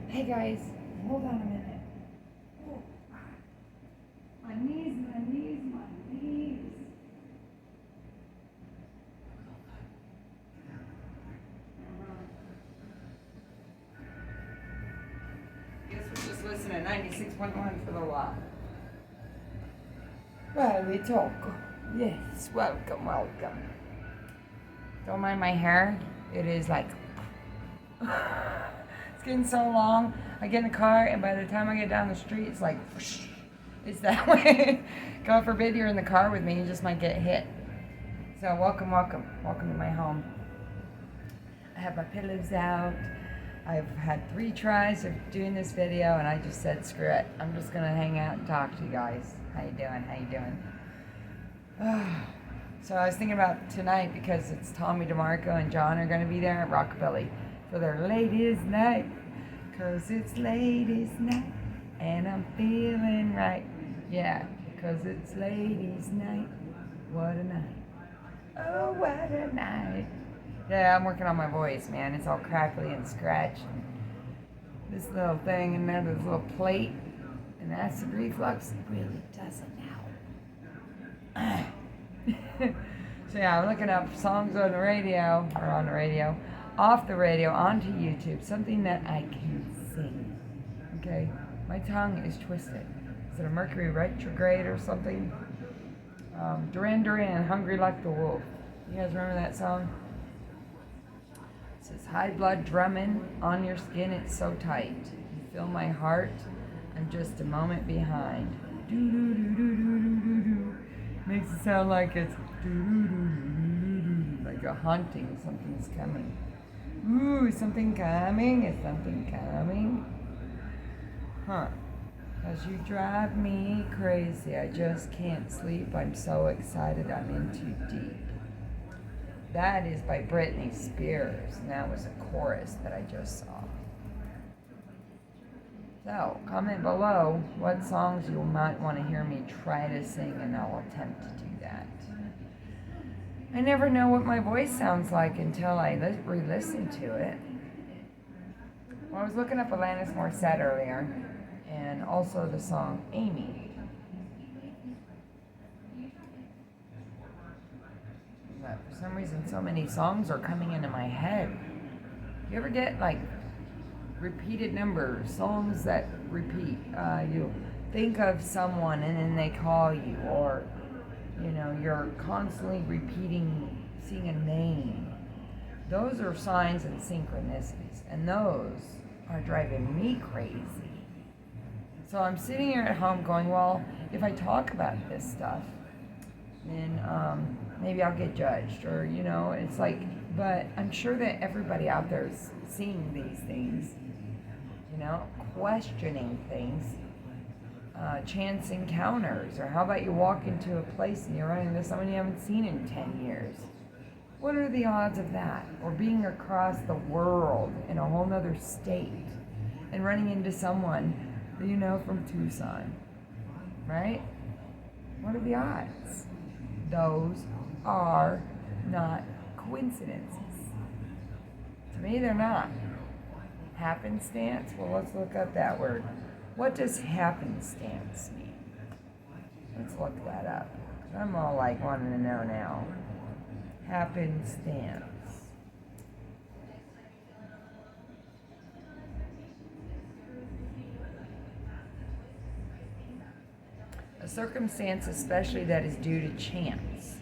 Hey guys, hold on a minute. Oh, my knees, my knees, my knees. Guess we're just listening to 96.1 for the lot. Well, we talk. Yes, welcome, welcome. Don't mind my hair. It is like it's getting so long. I get in the car, and by the time I get down the street, it's like whoosh. It's that way. God forbid you're in the car with me, you just might get hit. So welcome, welcome, welcome to my home. I have my pillows out. I've had 3 tries of doing this video, and I just said screw it. I'm just gonna hang out and talk to you guys. How you doing? How you doing? So I was thinking about tonight because it's Tommy DeMarco and John are gonna be there at Rockabilly for their ladies' night. 'Cause it's ladies' night and I'm feeling right. Yeah, 'cause it's ladies' night. What a night. Oh, what a night. Yeah, I'm working on my voice, man. It's all crackly and scratchy. This little thing in there, this little plate, and acid reflux really doesn't help. So yeah, I'm looking up songs on the radio, off the radio, onto YouTube, something that I can sing. Okay? My tongue is twisted. Is it a Mercury retrograde or something? Duran Duran, Hungry Like the Wolf. You guys remember that song? It says, high blood drumming on your skin, it's so tight. You feel my heart, I'm just a moment behind. Do do do do do do do do. Makes it sound like it's do do do do do do, like a haunting. Something's coming. Ooh, is something coming? Is something coming? Huh. 'Cause you drive me crazy. I just can't sleep. I'm so excited. I'm in too deep. That is by Britney Spears, and that was a chorus that I just saw. So, comment below what songs you might want to hear me try to sing, and I'll attempt to do that. I never know what my voice sounds like until I re-listen to it. Well, I was looking up Alanis Morissette earlier, and also the song Amy. But for some reason, so many songs are coming into my head. You ever get like repeated numbers, songs that repeat? You think of someone and then they call you, or you know, you're constantly repeating, seeing a name. Those are signs and synchronicities, and those are driving me crazy. So I'm sitting here at home going, well, if I talk about this stuff, then maybe I'll get judged, or you know, it's like, but I'm sure that everybody out there is seeing these things, you know, questioning things, chance encounters, or how about you walk into a place and you're running into someone you haven't seen in 10 years. What are the odds of that? Or being across the world in a whole nother state and running into someone that you know from Tucson, right? What are the odds? Those are not coincidences. To me, they're not. Happenstance? Well, let's look up that word. What does happenstance mean? Let's look that up. I'm all like wanting to know now. Happenstance. A circumstance especially that is due to chance.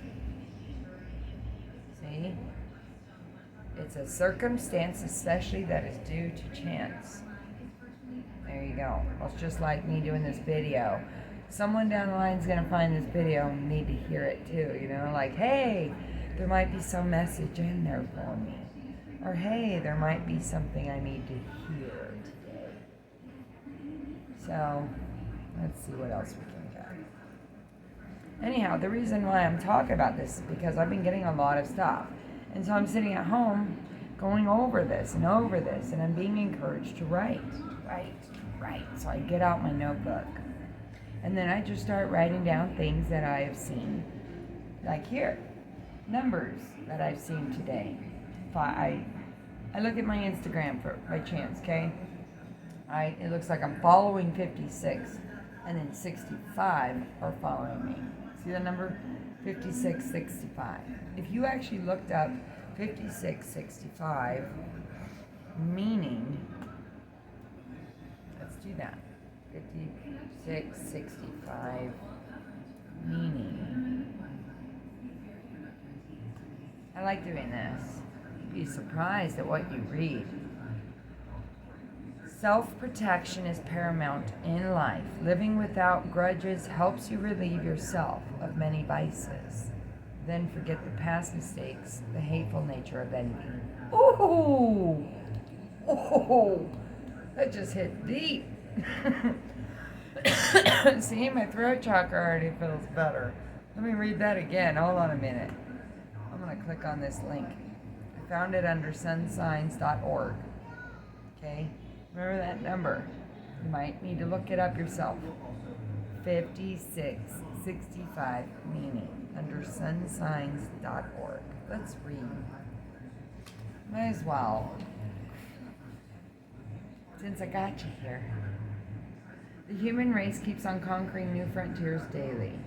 See? It's a circumstance especially that is due to chance. There you go. Well, it's just like me doing this video. Someone down the line is going to find this video and need to hear it too, you know? Like, hey, there might be some message in there for me. Or, hey, there might be something I need to hear today. So, let's see what else we can get. Anyhow, the reason why I'm talking about this is because I've been getting a lot of stuff. And so I'm sitting at home going over this, and I'm being encouraged to write. So I get out my notebook. And then I just start writing down things that I have seen. Like here, numbers that I've seen today. I look at my Instagram by chance, okay? Right? It looks like I'm following 56, and then 65 are following me. See the number? 56, 65. If you actually looked up 56, 65, meaning, let's do that. 56, 65, meaning. I like doing this. You'd be surprised at what you read. Self-protection is paramount in life. Living without grudges helps you relieve yourself of many vices. Then forget the past mistakes, the hateful nature of envy. Ooh! Oh, that just hit deep. See, my throat chakra already feels better. Let me read that again. Hold on a minute. I'm going to click on this link. I found it under sunsigns.org. Okay? Remember that number. You might need to look it up yourself. 5665 meaning under sunsigns.org. Let's read. Might as well. Since I got you here. The human race keeps on conquering new frontiers daily.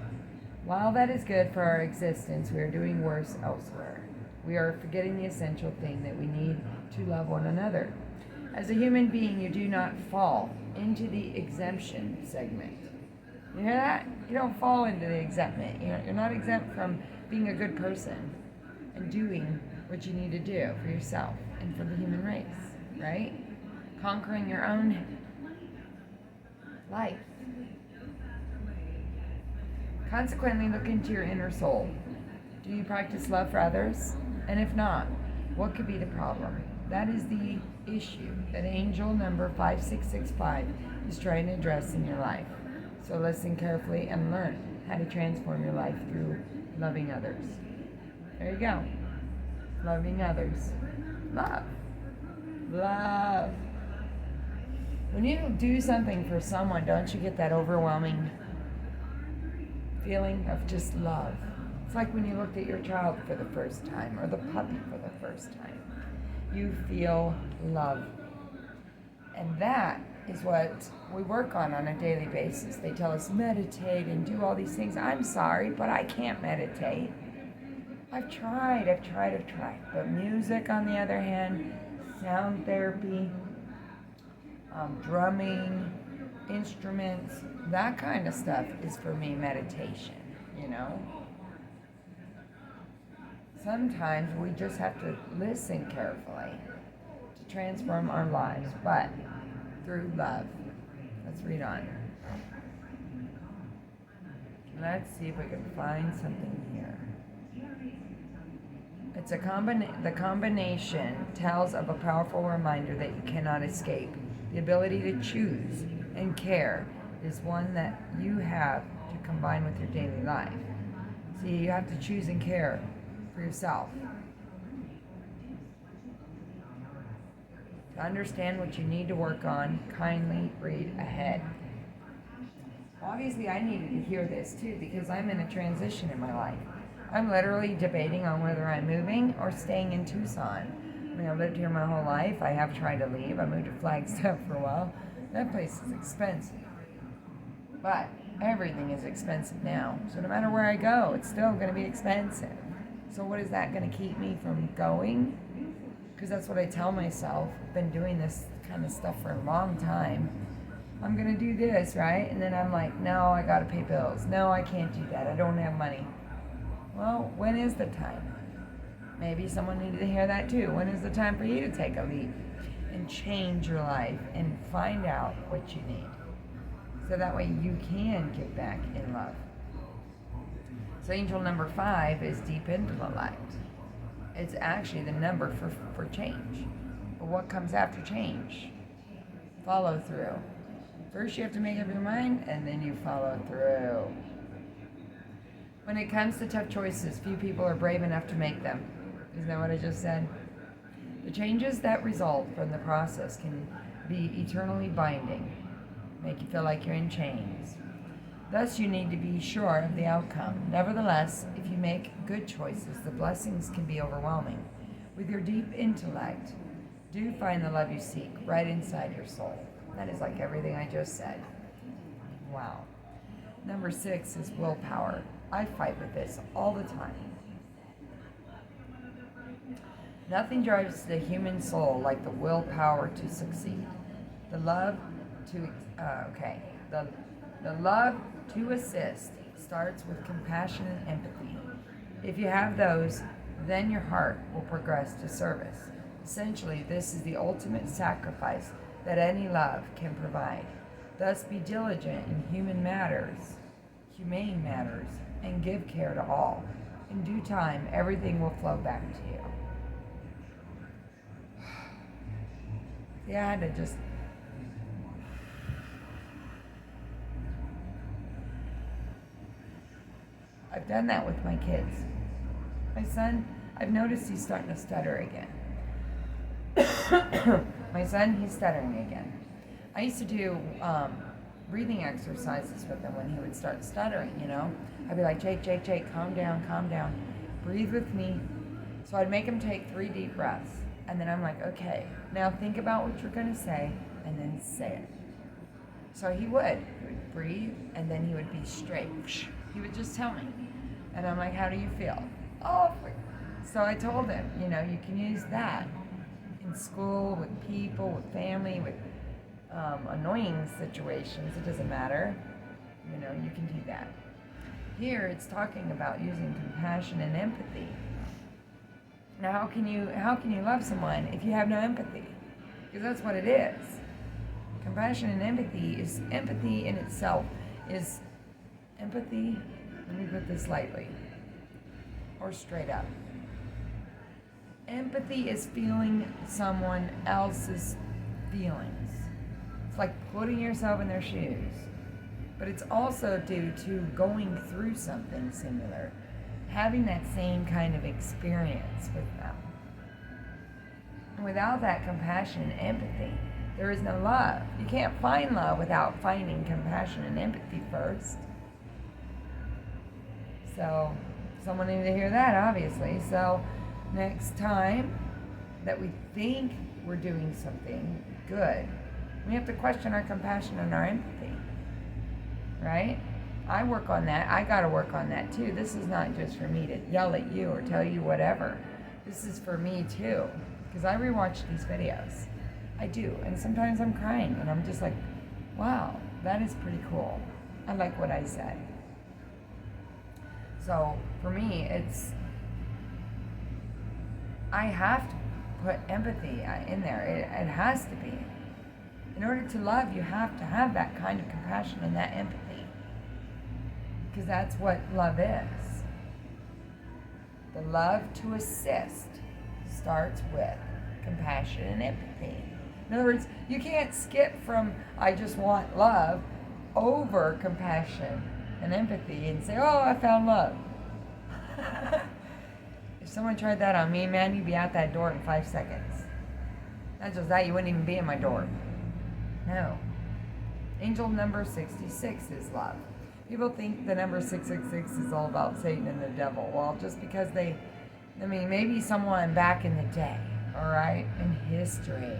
While that is good for our existence, we are doing worse elsewhere. We are forgetting the essential thing that we need to love one another. As a human being, you do not fall into the exemption segment. You hear that? You don't fall into the exemption. You're not exempt from being a good person and doing what you need to do for yourself and for the human race, right? Conquering your own life. Consequently, look into your inner soul. Do you practice love for others? And if not, what could be the problem? That is the issue that angel number 5665 is trying to address in your life. So listen carefully and learn how to transform your life through loving others. There you go. Loving others. Love. Love. When you do something for someone, don't you get that overwhelming feeling of just love? It's like when you looked at your child for the first time or the puppy for the first time. You feel love. And that is what we work on a daily basis. They tell us meditate and do all these things. I'm sorry, but I can't meditate. I've tried. But music, on the other hand, sound therapy, drumming, instruments, that kind of stuff is for me meditation, you know? Sometimes we just have to listen carefully to transform our lives, but through love. Let's read on. Let's see if we can find something here. It's the combination tells of a powerful reminder that you cannot escape. The ability to choose and care is one that you have to combine with your daily life. See, you have to choose and care for yourself. To understand what you need to work on, kindly read ahead. Obviously, I needed to hear this too because I'm in a transition in my life. I'm literally debating on whether I'm moving or staying in Tucson. I mean, I've lived here my whole life. I have tried to leave. I moved to Flagstaff for a while. That place is expensive. But everything is expensive now. So no matter where I go, it's still going to be expensive. So what is that going to keep me from going? Because that's what I tell myself. I've been doing this kind of stuff for a long time. I'm going to do this, right? And then I'm like, no, I got to pay bills. No, I can't do that. I don't have money. Well, when is the time? Maybe someone needed to hear that too. When is the time for you to take a leap and change your life and find out what you need? So that way you can give back in love. So angel number 5 is deep intellect. It's actually the number for change. But what comes after change? Follow through. First you have to make up your mind and then you follow through. When it comes to tough choices, few people are brave enough to make them. Isn't that what I just said? The changes that result from the process can be eternally binding, make you feel like you're in chains. Thus, you need to be sure of the outcome. Nevertheless, if you make good choices, the blessings can be overwhelming. With your deep intellect, do find the love you seek right inside your soul. That is like everything I just said. Wow. Number 6 is willpower. I fight with this all the time. Nothing drives the human soul like the willpower to succeed. The love to, the love to assist starts with compassion and empathy. If you have those, then your heart will progress to service. Essentially, this is the ultimate sacrifice that any love can provide. Thus, be diligent in humane matters, and give care to all. In due time, everything will flow back to you. Yeah, I had to just... I've done that with my kids. My son, I've noticed he's starting to stutter again. My son, he's stuttering again. I used to do breathing exercises with him when he would start stuttering, you know. I'd be like, Jake, calm down. Breathe with me. So I'd make him take 3 deep breaths. And then I'm like, okay, now think about what you're going to say and then say it. So he would breathe and then he would be straight. He would just tell me. And I'm like, how do you feel? Oh, so I told him, you know, you can use that in school, with people, with family, with annoying situations. It doesn't matter. You know, you can do that. Here it's talking about using compassion and empathy. Now, how can you love someone if you have no empathy? Because that's what it is. Compassion and empathy in itself is empathy. Let me put this lightly or straight up. Empathy is feeling someone else's feelings. It's like putting yourself in their shoes. But it's also due to going through something similar, having that same kind of experience with them. And without that compassion and empathy, there is no love. You can't find love without finding compassion and empathy first. So, someone needed to hear that, obviously. So, next time that we think we're doing something good, we have to question our compassion and our empathy. Right? I work on that. I got to work on that too. This is not just for me to yell at you or tell you whatever. This is for me too. Because I rewatch these videos. I do. And sometimes I'm crying and I'm just like, wow, that is pretty cool. I like what I said. So for me, I have to put empathy in there. It has to be. In order to love, you have to have that kind of compassion and that empathy. Because that's what love is. The love to assist starts with compassion and empathy. In other words, you can't skip from I just want love over compassion and empathy and say, oh, I found love. If someone tried that on me, man, you'd be out that door in 5 seconds. Not just that, you wouldn't even be in my door. No. Angel number 66 is love. People think the number 666 is all about Satan and the devil. Well, just because maybe someone back in the day, all right, in history,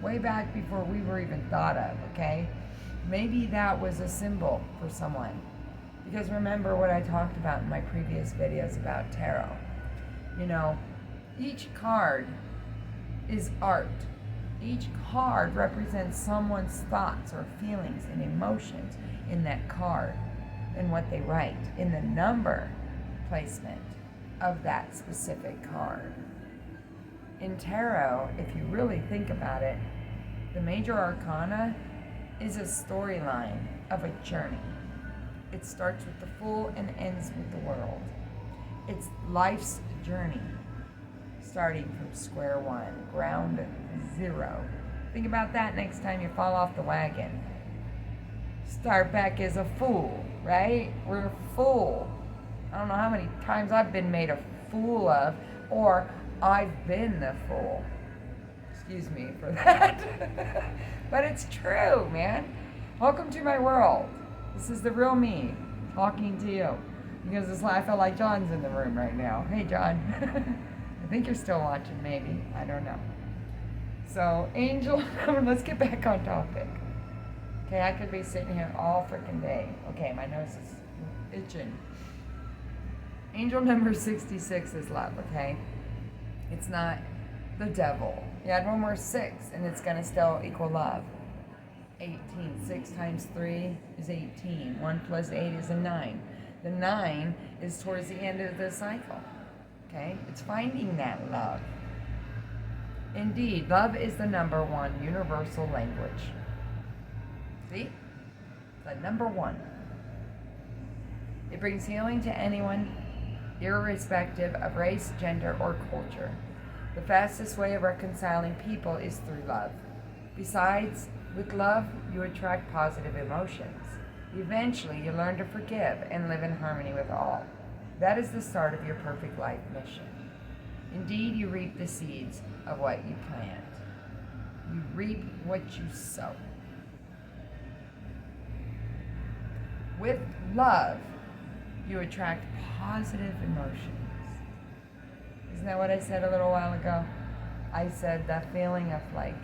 way back before we were even thought of, okay? Maybe that was a symbol for someone. Because remember what I talked about in my previous videos about tarot. You know, each card is art. Each card represents someone's thoughts or feelings and emotions in that card and what they write in the number placement of that specific card. In tarot, if you really think about it, the major arcana is a storyline of a journey. It starts with the Fool and ends with the World. It's life's journey, starting from square one, ground zero. Think about that next time you fall off the wagon. Start back as a fool, right? We're a fool. I don't know how many times I've been made a fool of, or I've been the fool. Excuse me for that. But it's true, man. Welcome to my world. This is the real me talking to you. Because I feel like John's in the room right now. Hey, John. I think you're still watching, maybe. I don't know. So, angel, let's get back on topic. Okay, I could be sitting here all freaking day. Okay, my nose is itching. Angel number 66 is love, okay? It's not the devil. You add one more 6, and it's going to still equal love. 18. 6 times 3 is 18. 1 plus 8 is a 9. The 9 is towards the end of the cycle. Okay? It's finding that love. Indeed, love is the number one universal language. See? The number one. It brings healing to anyone, irrespective of race, gender, or culture. The fastest way of reconciling people is through love. Besides, with love, you attract positive emotions. Eventually, you learn to forgive and live in harmony with all. That is the start of your perfect life mission. Indeed, you reap the seeds of what you plant. You reap what you sow. With love, you attract positive emotions. Isn't that what I said a little while ago? I said that feeling of like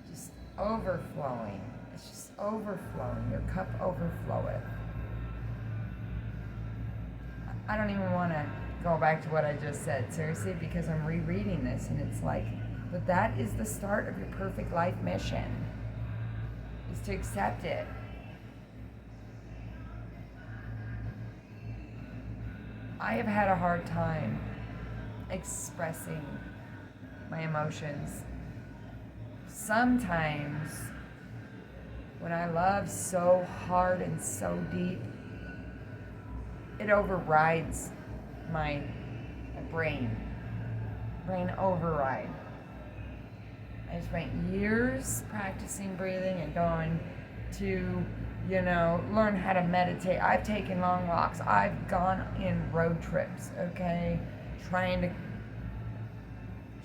just overflowing. It's just overflowing. Your cup overfloweth. I don't even want to go back to what I just said, seriously, because I'm rereading this and it's like, but that is the start of your perfect life mission, is to accept it. I have had a hard time expressing my emotions. Sometimes when I love so hard and so deep, it overrides my brain override. I spent years practicing breathing and going to, learn how to meditate. I've taken long walks. I've gone in road trips, okay? Trying to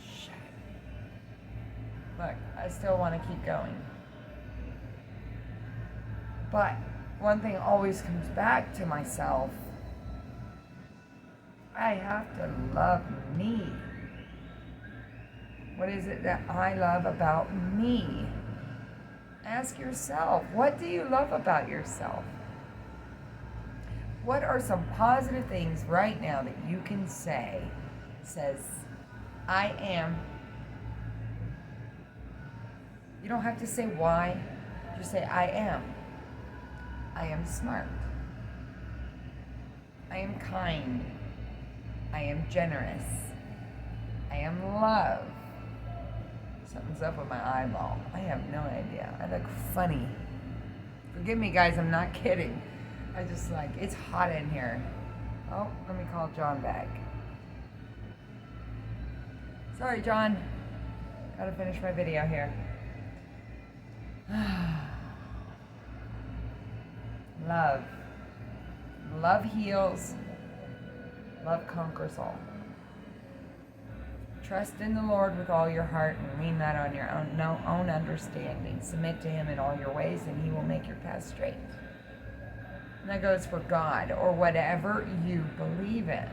shut it. Look, I still want to keep going. But one thing always comes back to myself. I have to love me. What is it that I love about me? Ask yourself, what do you love about yourself? What are some positive things right now that you can say, says, I am. You don't have to say why, just say, I am. I am smart. I am kind. I am generous. I am love. Something's up with my eyeball. I have no idea. I look funny. Forgive me, guys. I'm not kidding. I just it's hot in here. Oh, let me call John back. Sorry, John. Gotta finish my video here. Love. Love heals. Love conquers all. Trust in the Lord with all your heart and lean not on your own understanding. Submit to Him in all your ways and He will make your path straight. And that goes for God or whatever you believe in.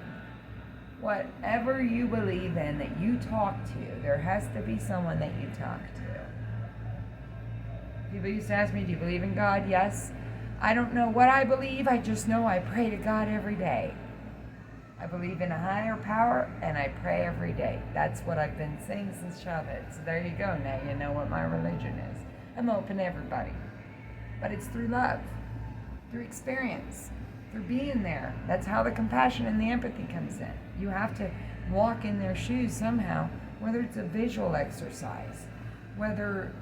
Whatever you believe in that you talk to, there has to be someone that you talk to. People used to ask me, do you believe in God? Yes. I don't know what I believe. I just know I pray to God every day. I believe in a higher power, and I pray every day. That's what I've been saying since childhood. So there you go. Now you know what my religion is. I'm open to everybody. But it's through love, through experience, through being there. That's how the compassion and the empathy comes in. You have to walk in their shoes somehow, whether it's a visual exercise, whether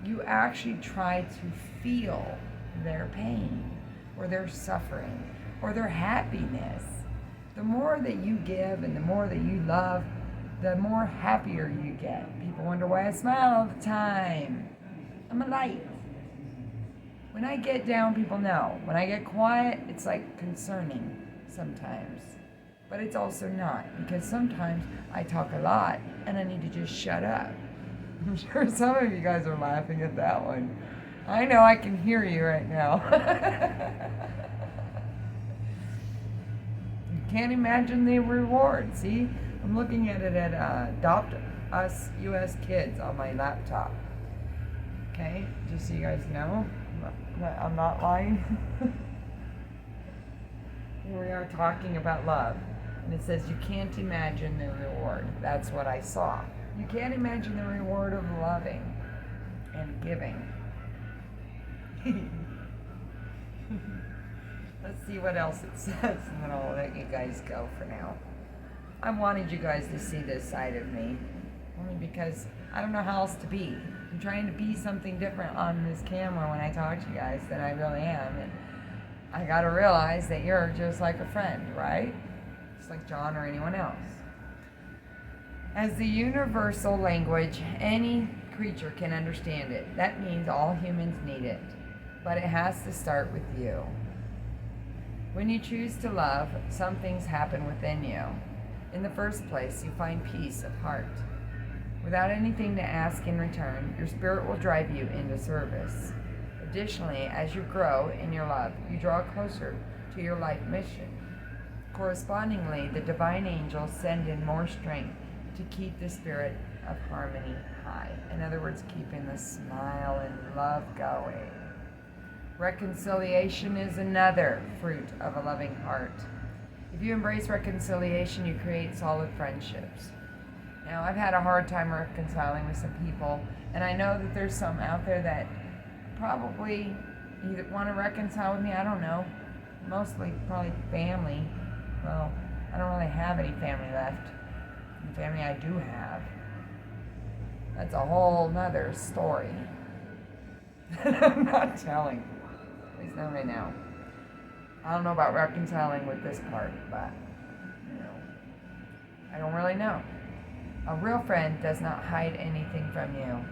you actually try to feel their pain or their suffering or their happiness. The more that you give and the more that you love, the more happier you get. People wonder why I smile all the time. I'm a light. When I get down, people know. When I get quiet, it's concerning sometimes. But it's also not, because sometimes I talk a lot and I need to just shut up. I'm sure some of you guys are laughing at that one. I know, I can hear you right now. Can't imagine the reward. See, I'm looking at it at Adopt Us US Kids on my laptop. Okay, just so you guys know, I'm not lying. Here we are talking about love. And it says you can't imagine the reward. That's what I saw. You can't imagine the reward of loving and giving. Let's see what else it says, and then I'll let you guys go for now. I wanted you guys to see this side of me, only because I don't know how else to be. I'm trying to be something different on this camera when I talk to you guys than I really am, and I gotta realize that you're just like a friend, right? Just like John or anyone else. As the universal language, any creature can understand it. That means all humans need it, but it has to start with you. When you choose to love, some things happen within you. In the first place, you find peace of heart. Without anything to ask in return, your spirit will drive you into service. Additionally, as you grow in your love, you draw closer to your life mission. Correspondingly, the divine angels send in more strength to keep the spirit of harmony high. In other words, keeping the smile and love going. Reconciliation is another fruit of a loving heart. If you embrace reconciliation, you create solid friendships. Now, I've had a hard time reconciling with some people, and I know that there's some out there that probably either want to reconcile with me, I don't know. Mostly probably family. Well, I don't really have any family left. The family I do have, that's a whole nother story. I'm not telling. Please know right now. I don't know about reconciling with this part, but, I don't really know. A real friend does not hide anything from you.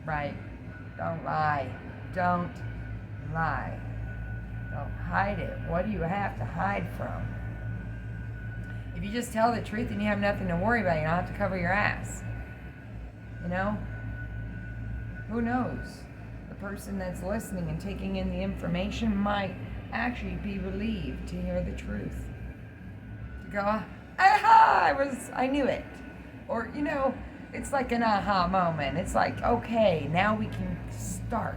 Right? Don't lie. Don't lie. Don't hide it. What do you have to hide from? If you just tell the truth and you have nothing to worry about, you don't have to cover your ass. Who knows? The person that's listening and taking in the information might actually be relieved to hear the truth. To go, aha, I knew it. Or, it's like an aha moment. It's like, okay, now we can start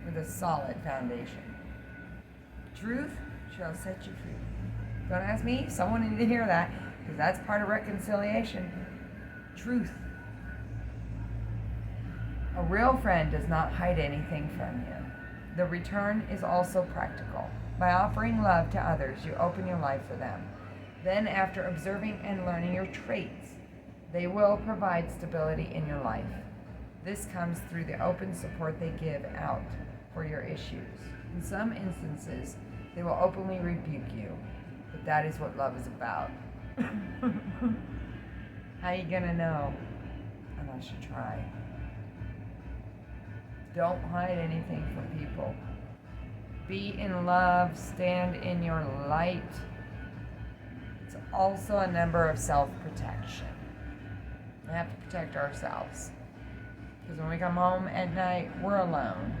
with a solid foundation. Truth shall set you free. Don't ask me, someone needed to hear that, because that's part of reconciliation. Truth. A real friend does not hide anything from you. The return is also practical. By offering love to others, you open your life for them. Then, after observing and learning your traits, they will provide stability in your life. This comes through the open support they give out for your issues. In some instances, they will openly rebuke you, but that is what love is about. How you gonna know? Unless you try. Don't hide anything from people. Be in love, stand in your light. It's also a number of self-protection. We have to protect ourselves. Because when we come home at night, we're alone.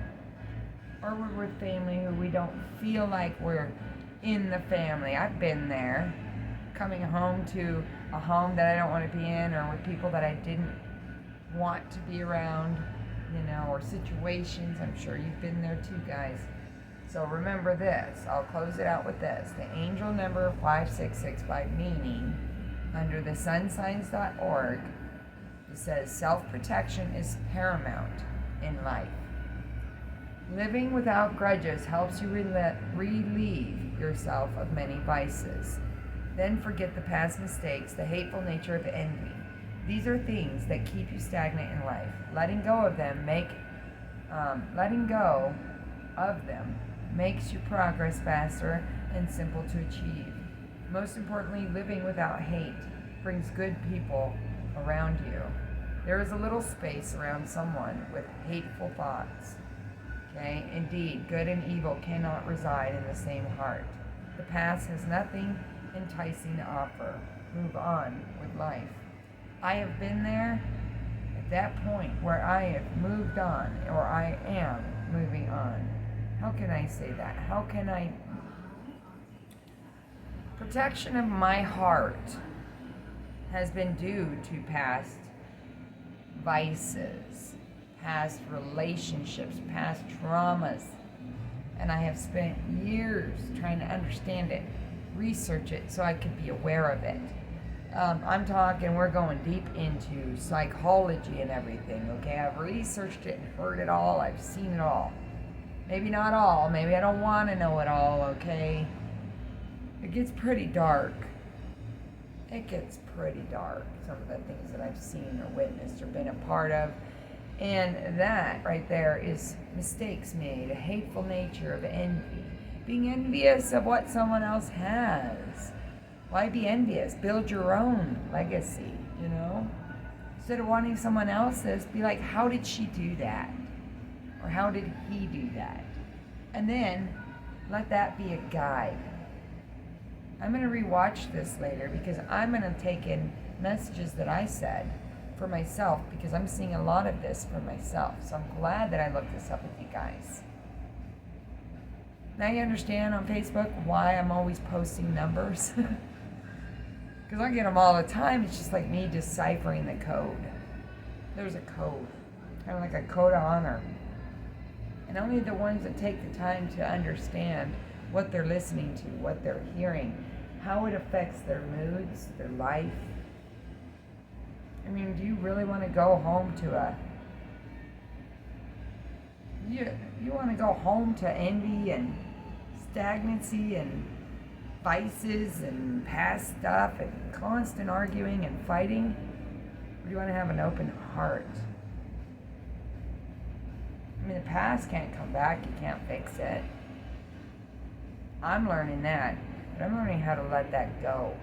Or we're with family who we don't feel like we're in the family. I've been there. Coming home to a home that I don't want to be in, or with people that I didn't want to be around, or situations. I'm sure you've been there too, guys. So remember this. I'll close it out with this. The angel number 5665, meaning under the sunsigns.org, it says self-protection is paramount in life. Living without grudges helps you relieve yourself of many vices. Then forget the past mistakes, the hateful nature of envy. These are things that keep you stagnant in life. Letting go of them makes your progress faster and simple to achieve. Most importantly, living without hate brings good people around you. There is a little space around someone with hateful thoughts. Okay? Indeed, good and evil cannot reside in the same heart. The past has nothing enticing to offer. Move on with life. I have been there at that point where I have moved on, or I am moving on. How can I say that? How can I? Protection of my heart has been due to past vices, past relationships, past traumas And I have spent years trying to understand it, research it, so I could be aware of it. I'm talking, we're going deep into psychology and everything, okay? I've researched it and heard it all, I've seen it all. Maybe not all, maybe I don't want to know it all, okay? It gets pretty dark. It gets pretty dark, some of the things that I've seen or witnessed or been a part of. And that right there is mistakes made, a hateful nature of envy. Being envious of what someone else has. Why be envious? Build your own legacy, you know? Instead of wanting someone else's, be like, how did she do that? Or how did he do that? And then let that be a guide. I'm going to rewatch this later because I'm going to take in messages that I said for myself because I'm seeing a lot of this for myself. So I'm glad that I looked this up with you guys. Now you understand on Facebook why I'm always posting numbers. Because I get them all the time. It's just like me deciphering the code. There's a code. Kind of like a code of honor. And only the ones that take the time to understand what they're listening to, what they're hearing, how it affects their moods, their life. I mean, do you really want to go home to you want to go home to envy and stagnancy and vices and past stuff and constant arguing and fighting? Or do you want to have an open heart? I mean, the past can't come back. You can't fix it. I'm learning that. But I'm learning how to let that go.